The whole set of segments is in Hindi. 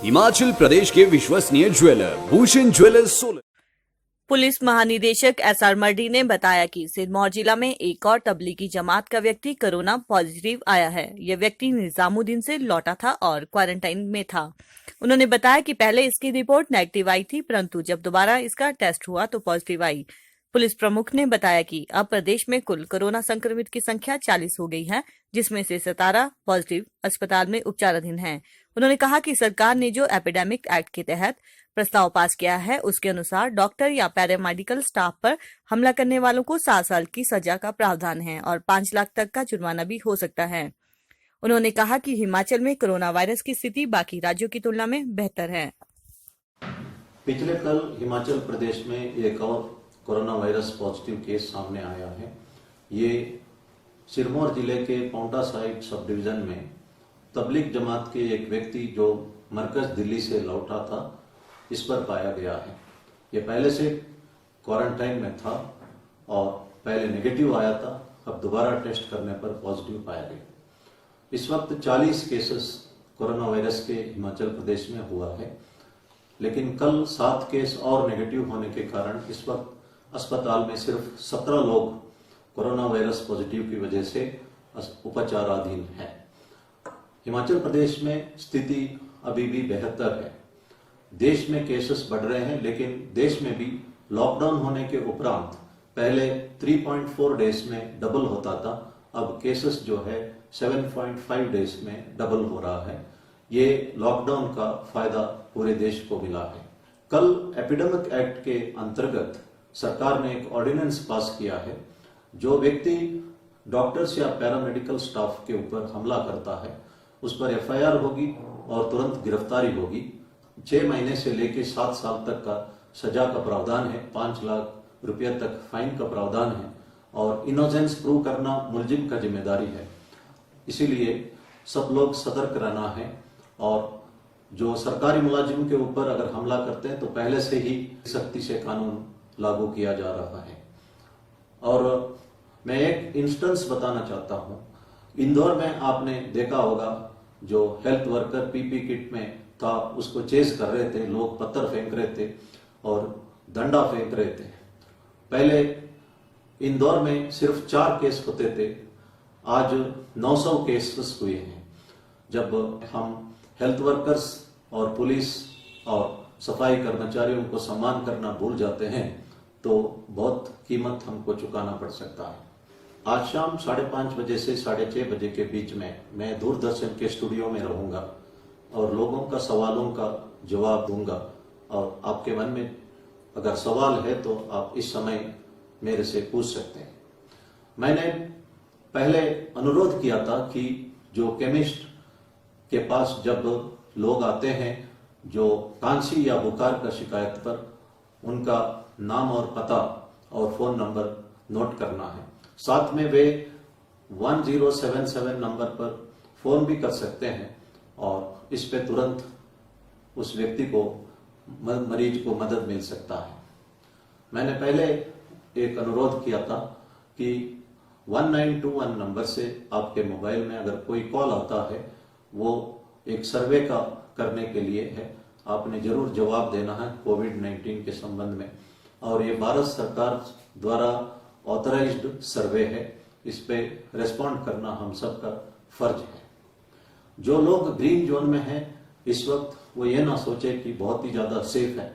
हिमाचल प्रदेश के विश्वसनीय jeweller Bhushan jewellers Solan. Police महानिदेशक एसआर मर्डी ने बताया कि सिरमौर जिला में एक और तबलीगी जमात का व्यक्ति कोरोना पॉजिटिव आया है। यह व्यक्ति निजामुद्दीन से लौटा था और क्वारंटाइन में था। उन्होंने बताया कि पहले इसकी रिपोर्ट नेगेटिव आई थी, परंतु जब दोबारा इसका टेस्ट हुआ तो पॉजिटिव आई। पुलिस प्रमुख ने बताया कि अब प्रदेश में कुल कोरोना संक्रमित की संख्या 40 हो गई है, जिसमें से 17 पॉजिटिव अस्पताल में उपचाराधीन हैं। उन्होंने कहा कि सरकार ने जो एपिडेमिक एक्ट के तहत प्रस्ताव पास किया है, उसके अनुसार डॉक्टर या पैरामेडिकल स्टाफ पर हमला करने वालों को 7 साल की सजा का प्रावधान है और 5 लाख तक का जुर्माना भी हो सकता है। उन्होंने कहा कि हिमाचल में कोरोना वायरस की स्थिति बाकी राज्यों की तुलना में बेहतर है। पिछले कल हिमाचल प्रदेश में एक और कोरोना वायरस पॉजिटिव केस सामने आया है। ये सिरमौर जिले के पांवटा साहिब सब डिवीजन में तबलीग जमात के एक व्यक्ति जो मरकज दिल्ली से लौटा था, इस पर पाया गया है। ये पहले से क्वारंटाइन में था और पहले नेगेटिव आया था, अब दोबारा टेस्ट करने पर पॉजिटिव पाया गया। इस वक्त 40 केसेस कोरोना वायरस के हिमाचल प्रदेश में हुआ है, लेकिन कल 7 केस और नेगेटिव होने के कारण इस वक्त अस्पताल में सिर्फ 17 लोग कोरोना वायरस पॉजिटिव की वजह से उपचाराधीन है। हिमाचल प्रदेश में स्थिति अभी भी बेहतर है। देश में केसेस बढ़ रहे हैं, लेकिन देश में भी लॉकडाउन होने के उपरांत पहले 3.4 डेज में डबल होता था, अब केसेस जो है 7.5 डेज में डबल हो रहा है। ये लॉकडाउन का फायदा पूरे देश को मिला है। कल एपिडेमिक एक्ट के अंतर्गत सरकार ने एक ऑर्डिनेंस पास किया है। जो व्यक्ति डॉक्टर्स या पैरामेडिकल स्टाफ के ऊपर हमला करता है, उस पर एफआईआर होगी और तुरंत गिरफ्तारी होगी। 6 महीने से लेकर 7 साल तक का सजा का प्रावधान है, 5 लाख रुपये तक फाइन का प्रावधान है और इनोसेंस प्रूव करना मुलजिम का जिम्मेदारी है। इसीलिए सब लोग सतर्क रहना है और जो सरकारी मुलाजिम के ऊपर अगर हमला करते हैं तो पहले से ही सख्ती से कानून लागू किया जा रहा है। और मैं एक इंस्टेंस बताना चाहता हूं। इंदौर में आपने देखा होगा, जो हेल्थ वर्कर पीपी किट में था उसको चेस कर रहे थे, लोग पत्थर फेंक रहे थे और डंडा फेंक रहे थे। पहले इंदौर में सिर्फ 4 केस होते थे, आज 900 केसेस हुए हैं। जब हम हेल्थ वर्कर्स और पुलिस और सफाई कर्मचारियों को सम्मान करना भूल जाते हैं तो बहुत कीमत हमको चुकाना पड़ सकता है। आज शाम 5:30 बजे से 6:30 बजे के बीच में मैं दूरदर्शन के स्टूडियो में रहूंगा और लोगों का सवालों का जवाब दूंगा। और आपके मन में अगर सवाल है तो आप इस समय मेरे से पूछ सकते हैं। मैंने पहले अनुरोध किया था कि जो केमिस्ट के पास जब लोग आते हैं जो खांसी या बुखार का शिकायत पर, उनका नाम और पता और फोन नंबर नोट करना है। साथ में वे 1077 नंबर पर फोन भी कर सकते हैं और इस पे तुरंत उस व्यक्ति को, मरीज को मदद मिल सकता है। मैंने पहले एक अनुरोध किया था कि 1921 नंबर से आपके मोबाइल में अगर कोई कॉल आता है, वो एक सर्वे का करने के लिए है। आपने जरूर जवाब देना है कोविड-19 के संबंध में, और ये भारत सरकार द्वारा ऑथराइज्ड सर्वे है। इस पे रेस्पॉन्ड करना हम सबका फर्ज है। जो लोग ग्रीन जोन में हैं इस वक्त, वो ये ना सोचे कि बहुत ही ज्यादा सेफ है।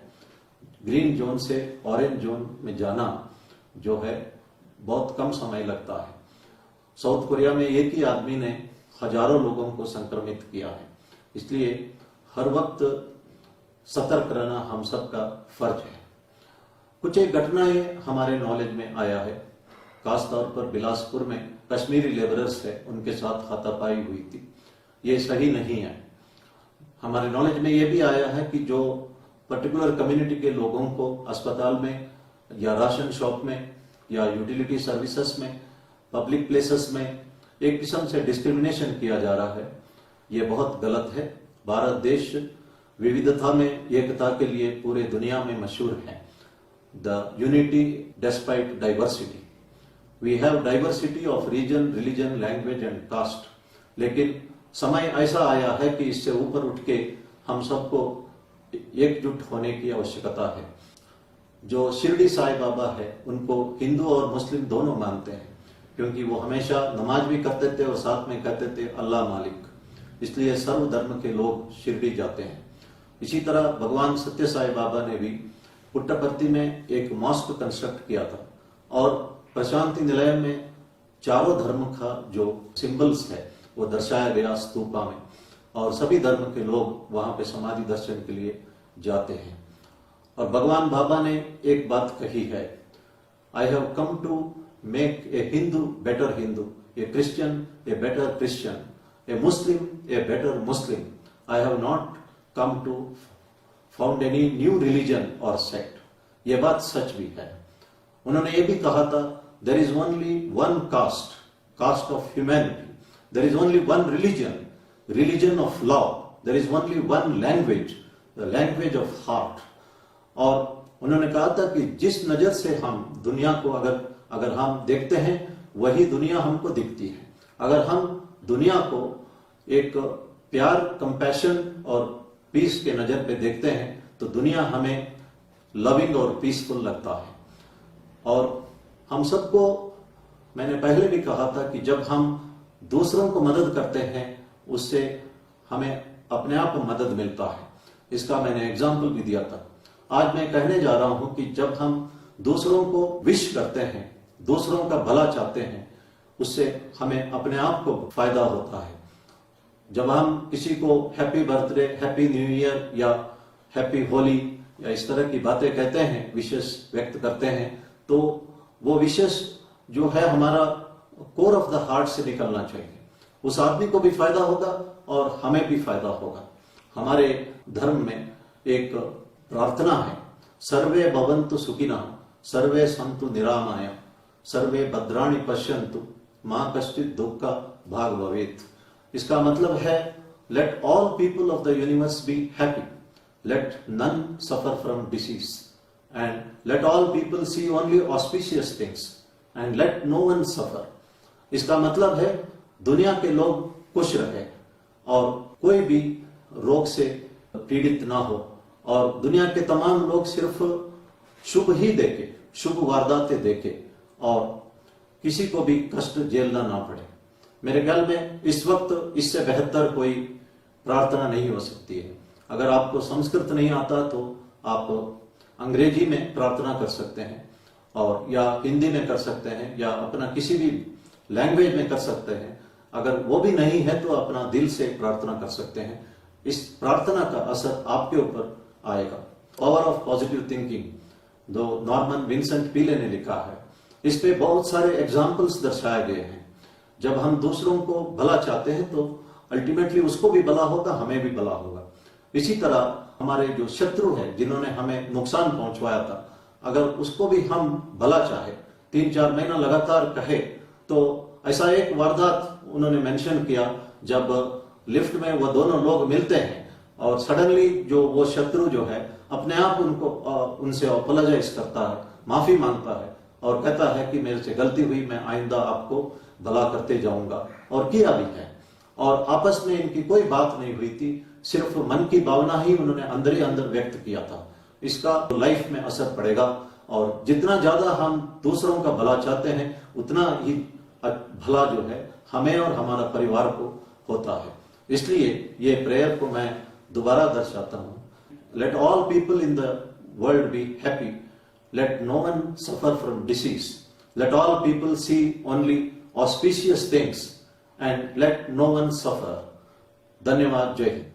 ग्रीन जोन से ऑरेंज जोन में जाना जो है बहुत कम समय लगता है। साउथ कोरिया में एक ही आदमी ने हजारों लोगों को संक्रमित किया है। इसलिए हर वक्त सतर्क रहना हम सबका फर्ज है। कुछ एक घटनाएं हमारे नॉलेज में आया है। खासतौर पर बिलासपुर में कश्मीरी लेबरर्स है, उनके साथ हाथापाई हुई थी। ये सही नहीं है। हमारे नॉलेज में ये भी आया है कि जो पर्टिकुलर कम्युनिटी के लोगों को अस्पताल में या राशन शॉप में या यूटिलिटी सर्विसेज में, पब्लिक प्लेसेस में एक किस्म से डिस्क्रिमिनेशन किया जा रहा है। ये बहुत गलत है। भारत देश विविधता में एकता के लिए पूरे दुनिया में मशहूर है। The unity despite diversity. We have diversity of region, religion, language and caste. लेकिन समय ऐसा आया है कि इससे ऊपर उठ के हम सबको एकजुट होने की आवश्यकता है। जो शिरडी साईं बाबा है उनको हिंदू और मुस्लिम दोनों मानते हैं, क्योंकि वो हमेशा नमाज भी करते थे और साथ में कहते थे अल्लाह मालिक, इसलिए सर्व धर्म के लोग शिरडी जाते हैं। इसी तरह भगवान सत्य साईं बाबा ने भी पुट्टपर्ती में एक मॉस्क कंस्ट्रक्ट किया था और प्रशांति निलय में चारों धर्म का जो सिंबल्स है वो दर्शाया गया स्तूपा में, और सभी धर्म के लोग वहां पे समाधि दर्शन के लिए जाते हैं। और भगवान बाबा ने एक बात कही है, I have come to make a Hindu better Hindu, a Christian a better Christian, a Muslim a better Muslim, I have not come to found any new religion और सेक्ट। ये बात सच भी है। उन्होंने ये भी कहा था, there is only one caste, caste of humanity, there is only one religion, religion of love, there is only one language, the language of heart. और उन्होंने कहा था कि जिस नजर से हम दुनिया को अगर हम देखते हैं वही दुनिया हमको दिखती है। अगर हम दुनिया को एक प्यार, कंपैशन और पीस के नजर पे देखते हैं तो दुनिया हमें लविंग और पीसफुल लगता है। और हम सबको, मैंने पहले भी कहा था कि जब हम दूसरों को मदद करते हैं उससे हमें अपने आप मदद मिलता है। इसका मैंने एग्जाम्पल भी दिया था। आज मैं कहने जा रहा हूं कि जब हम दूसरों को विश करते हैं, दूसरों का भला चाहते हैं, उससे हमें अपने आप को फायदा होता है। जब हम किसी को happy birthday, happy new year या हैप्पी होली या इस तरह की बातें कहते हैं, विशेष व्यक्त करते हैं, तो वो विशेष जो है हमारा कोर ऑफ द हार्ट से निकलना चाहिए। उस आदमी को भी फायदा होगा और हमें भी फायदा होगा। हमारे धर्म में एक प्रार्थना है, सर्वे भवन्तु सुखिनः, सर्वे सन्तु निरामया, सर्वे भद्राणि पश्यन्तु, मां कश्चित् दुःख भाग भवेत्। इसका मतलब है, let all people of the universe be happy, let none suffer from disease, and let all people see only auspicious things, and let no one suffer. इसका मतलब है दुनिया के लोग खुश रहे और कोई भी रोग से पीड़ित ना हो, और दुनिया के तमाम लोग सिर्फ शुभ ही देखे, शुभ वारदातें देखे और किसी को भी कष्ट झेलना ना पड़े। मेरे ख्याल में इस वक्त इससे बेहतर कोई प्रार्थना नहीं हो सकती है। अगर आपको संस्कृत नहीं आता तो आप अंग्रेजी में प्रार्थना कर सकते हैं, और या हिंदी में कर सकते हैं, या अपना किसी भी लैंग्वेज में कर सकते हैं। अगर वो भी नहीं है तो अपना दिल से प्रार्थना कर सकते हैं। इस प्रार्थना का असर आपके ऊपर आएगा। पावर ऑफ पॉजिटिव थिंकिंग, जो नॉर्मन विंसेंट पीले ने लिखा है, इस पे बहुत सारे एग्जाम्पल्स दर्शाए गए हैं। जब हम दूसरों को भला चाहते हैं तो अल्टीमेटली उसको भी भला होगा, हमें भी भला होगा। इसी तरह हमारे जो शत्रु है, जिन्होंने हमें नुकसान पहुंचवाया था, अगर उसको भी हम भला चाहे, 3-4 महीना लगातार कहे, तो ऐसा एक वारदात उन्होंने मेंशन किया, जब लिफ्ट में वो दोनों लोग मिलते हैं और सडनली जो वो शत्रु जो है अपने आप उनसे अपोलोजाइज करता है, माफी मांगता है और कहता है कि मेरे से गलती हुई, मैं आइंदा आपको भला करते जाऊंगा, और किया भी है। और आपस में इनकी कोई बात नहीं हुई थी, सिर्फ मन की भावना ही उन्होंने अंदर ही अंदर व्यक्त किया था। इसका लाइफ में असर पड़ेगा, और जितना ज्यादा हम दूसरों का भला चाहते हैं उतना ही भला जो है हमें और हमारा परिवार को होता है। इसलिए ये प्रेयर को मैं दोबारा दर्शाता हूं, let all people in the world be happy, let no one suffer from disease, let all people see only auspicious things, and let no one suffer. धन्यवाद। जय हिंद।